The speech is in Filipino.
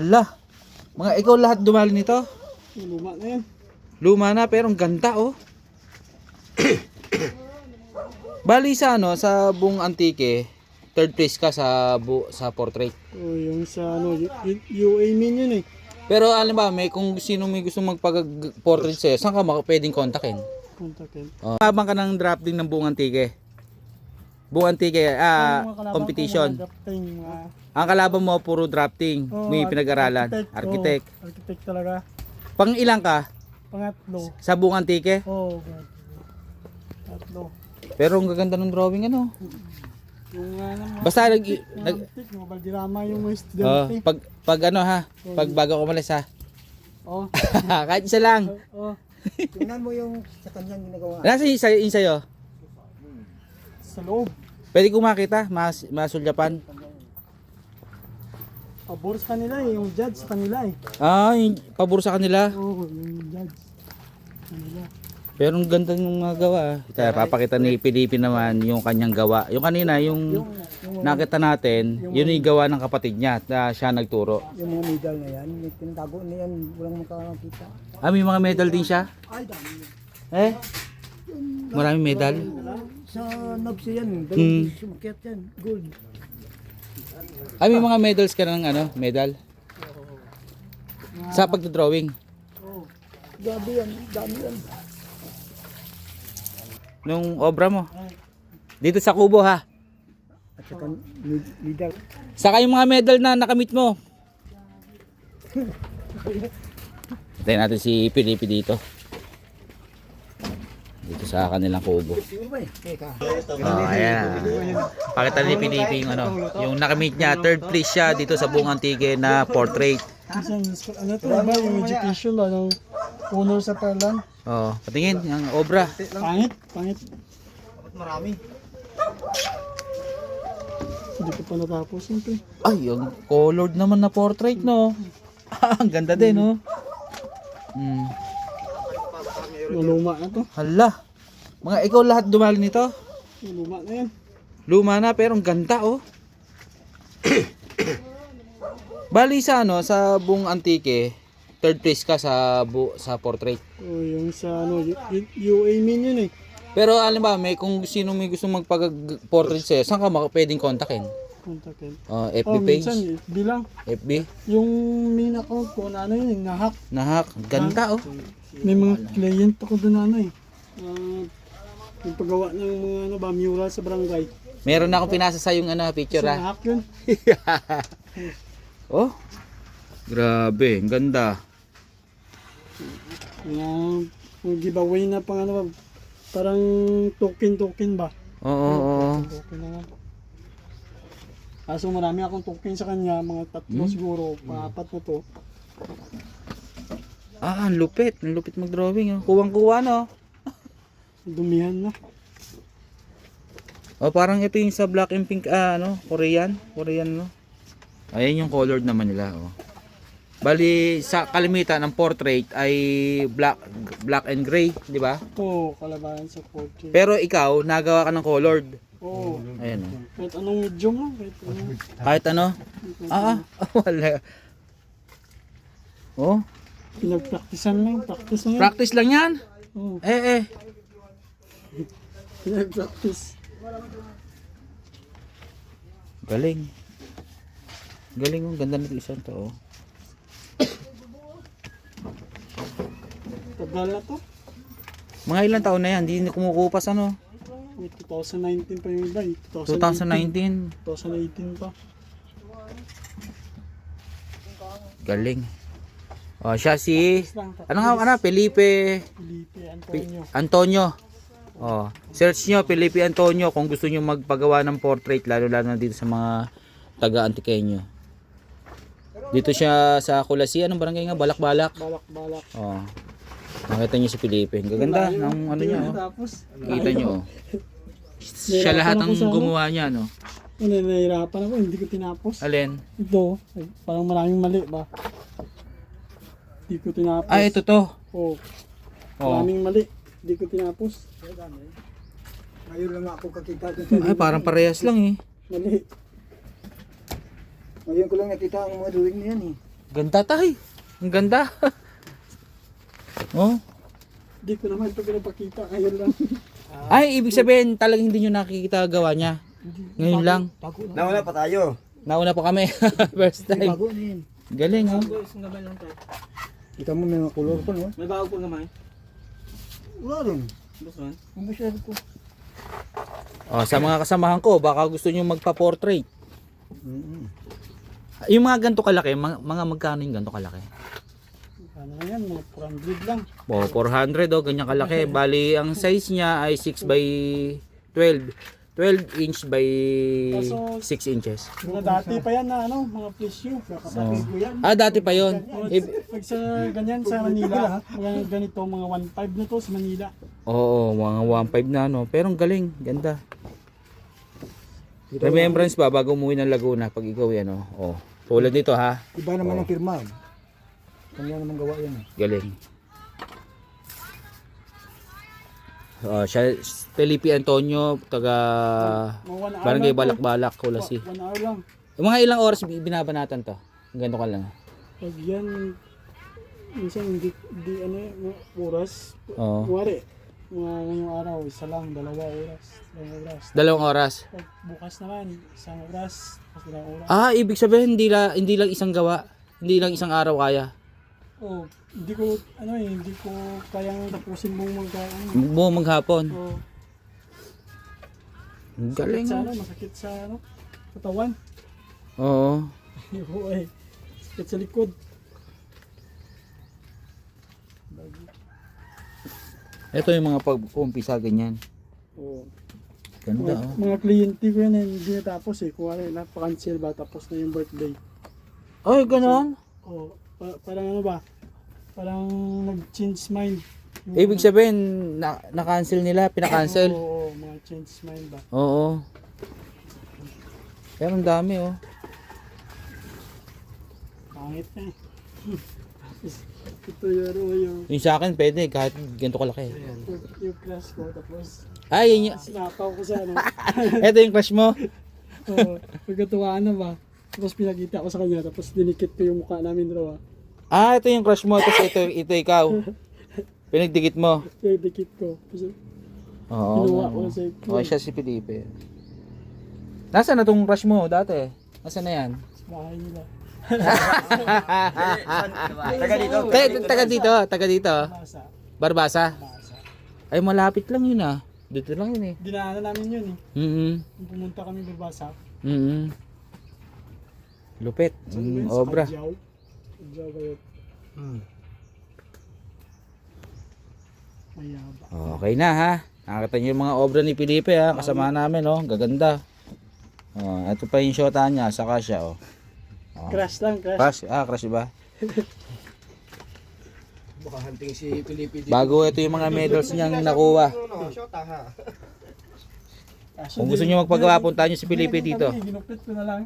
Hala, mga ikaw lahat dumali nito? Luma na yan. Luma na pero ang ganda oh. Bali sa ano, sa buong Antique, third place ka sa portrait. Oh, yung sa ano, UA min yun eh. Pero alam ba, kung sino may gusto magpag-portrait sa'yo, saan ka pwedeng kontakin? Kontakin. Habang ka ng drafting ng buong Antique. Buong Antique, competition. Ang kalaban mo, puro drafting. May pinag-aralan. Architect. Architect talaga. Pang ilang ka? Pangatlo. Sa buong Antique? Oo. Tatlo. Pero ang gaganda ng drawing ano. Yung Basta Valderrama yung mga estudyante. pag ano ha, pag bago ko umalis ha. Oh. Kahit isa lang. Oh. Tingnan mo yung sa kanyang ginagawa. Nasa yung sa'yo? Sa loob. Pwede ko makita, masulyapan. Pabor sa kanila eh, yung judge sa kanila eh. Yung pabor sa kanila. Oo, yung judge. Kanila. Pero ang ganda ng mga gawa. Papakita ni Pilipi naman yung kanyang gawa. Yung kanina, yung nakita natin, yun yung gawa ng kapatid niya na siya nagturo. Yung mga medal na yan, may tinatago na yan, walang makakakita. May mga medal din siya? Ay, dami. Maraming medal. Sa nabsi yan, dalawang sumakyat yan, gold. May mga medals ka ng ano, medal? Sa pagdodrawing. Oh, gabi yan, dami yan. Nung obra mo. Dito sa kubo ha. At saka medal. Saka yung mga medal na nakamit mo. Hintayin natin si Pilipi dito. Dito sa kanilang kubo. Ayan. Pakita ni Pilipi yung ano, yung nakamit niya, third place siya dito sa buong Antique na portrait. Ano to, iba yung education ba, ng honor sa Thailand. Patingin, yung obra. Pangit. Marami. Hindi ko pa natapos yun to. Yung colored naman na portrait no. Ang ganda din no. Yung luma na to. Hala. Mga ikaw lahat dumali nito? Yung luma na yan. Luma na pero ang ganda oh. Bali sa ano, sa buong Antique, third place ka sa portrait. Oh, yung sa ano, UA min yun eh. Pero alam ba, kung sino may gusto magpag-portrait sa'yo, saan ka pwedeng kontakin? Kontakin. FB page? Minsan bilang. FB? Yung main account ko na ano yun, nahak. Nahak. Ganda oh. May mga client ako doon na ano eh. Yung paggawa ng mga ano ba, mural sa barangay. Meron na akong pinasa sa yung ano, picture So, ha. nahak yun. Oh. Grabe, ang ganda. Yung giveaway na pang ano ba, parang token ba? Oo. Token na nga. Kaso marami akong token sa kanya, mga tatlo siguro, pang-apat na to. Ang lupit. Ang lupit mag-drawing. Oh. Kuwang-kuwa no. Dumihan na. Parang ito yung sa black and pink, Korean no. Ayan yung colored naman nila oh. Bali sa kalimitan ng portrait ay black and gray, di ba? Oo, kalabahan sa portrait. Pero ikaw, nagawa ka ng colored. Oo. Ayan oh. Kahit anong medium lang, Kahit ano? Wala. Oh, pinagpraktisan lang, practice lang yan. practice lang yan. Oo, pinagpractice. Galing. Galing oh, ganda nito isang to oh. Tagal na to. Mga ilang taon na yan, hindi kumukupas ano. 2019 pa yung iba eh. 2019. 2018 pa. Galing. Siya si Felipe Felipe Antonio. Search nyo Felipe Antonio kung gusto nyo magpagawa ng portrait, lalo na dito sa mga taga-Antiqueño. Dito siya sa Kulasi, anong barangay nga? Balak-Balak. Balak. Nakita nyo si Felipe. Gaganda ng ano niya oh. Kita nyo oh. Siya lahat ang gumawa niya no. Nahihirapan ako, hindi ko tinapos. Alin? Ito, parang maraming mali ba? Hindi ko tinapos. Ito to. Oo. Maraming mali. Hindi ko tinapos. Ngayon lang ako kakita. Parang parehas lang eh. Mali. Ngayon ko lang nakita ang mga drawing na yan eh. Ganda tay. Ang ganda. Oh. Hindi ko naman ito pinapakita. Ngayon lang. Ay, ibig sabihin talagang hindi nyo nakikita gawa niya. Ngayon lang. Bago na. Nauna pa tayo. Nauna pa kami. First time. Bago na yan. Galing oh. Isang gamay lang tayo. Kita mo may mga color pa, no? May bago pong gamay. Wala rin. Boss man. Ang masyado ko. Oh, sa mga kasamahan ko, baka gusto nyo magpa-portrait. Yung mga ganito kalaki, mga magkano yung ganito kalaki? Ano na yan, mga 400 lang. Oh, 400 oh, ganyan kalaki. Bali, ang size niya ay 6 by 12. 12 inch by Kaso- 6 inches. Mga dati pa yan na ano, mga presyo. Nakasakit ko yan. Ah, dati pa yon. Pag sa ganyan sa Manila, mga ganito, mga 1.5 na to sa Manila. Oo, mga 1.5 na no. Pero ang galing, ganda. Remembrance ba bago umuwi ng Laguna pag ikaw yan oh. Oh. Tulad nito ha. Iba naman ang firma. Kanya naman gawa yan. Galing. Siya Felipe Antonio taga Mga 1 hour Barangay lang to. Balak-Balak, Kulasi. 1 hour lang. Yung mga ilang oras binabanatan to? Ganito ka lang. Pag yan, minsan hindi ano, mga oras. Oo. Kuwari, mga ngayong araw, isa lang, 2 oras. 2 oras. 2 oras. Pag bukas naman, 1 oras, tapos 2 oras. Ah, ibig sabihin hindi lang isang gawa. Hindi lang isang araw kaya. Oh, hindi ko, hindi ko kayang tapusin mong Buong maghapon. Oh, Ang sakit galing. sa oh. ano, masakit sa katawan. Oo. Oo eh. Sakit sa likod. Ito yung mga pag-umpisa ganyan. Oo. Ganda Mga, oh. mga kliyente ko yan, hindi natapos eh. Kuwari, napakancel ba, tapos na yung birthday. Ay, ganon. Oh, parang ano ba? Parang nag-change mind. Ibig sabihin na-cancel nila, pina-cancel. Oo, mga change mind ba? Oo. Pero ang dami oh. Pangit na eh. Ito yung Yung sa akin pwede kahit ganito kalaki. yung class ko, tapos Ay, yun yung... sinapaw ko sa ano. Ito yung crush mo. Oo, pagkatuwaan na ba? Tapos pinakita ko sa kanya, tapos dinikit ko yung mukha namin dalawa. Ah, ito yung crush mo. Tapos ito ikaw. Pinagdikit mo. Kaya dikit ko. Tapos Oo. kinuha ko sa Okay siya si Felipe. Nasaan na tong crush mo dati? Nasaan na yan? bahay nila. Taga dito. Taga dito. Basa. Barbasa. Basa. Ay, malapit lang yun ah. Dito lang yun eh. Dinaanan namin yun eh. Mm-hmm. Nung pumunta kami Barbasa. Mm-hmm. Lupit. Obra. Adyaw. Adyaw ba yun? Mayaba. Okay na ha. Nakakita niyo yung mga obra ni Felipe ha. Kasama namin oh. Gaganda. Oh, ito pa yung shota niya. Saka siya oh. Crash lang, crash. Crush? Ah, crush ba? Baka hunting si Felipe dito. Bago ito yung mga medals niyang nakuha. Shota ha. Kung gusto niyo magpagawa, puntahan niyo si Felipe dito. Ginupit ko na lang.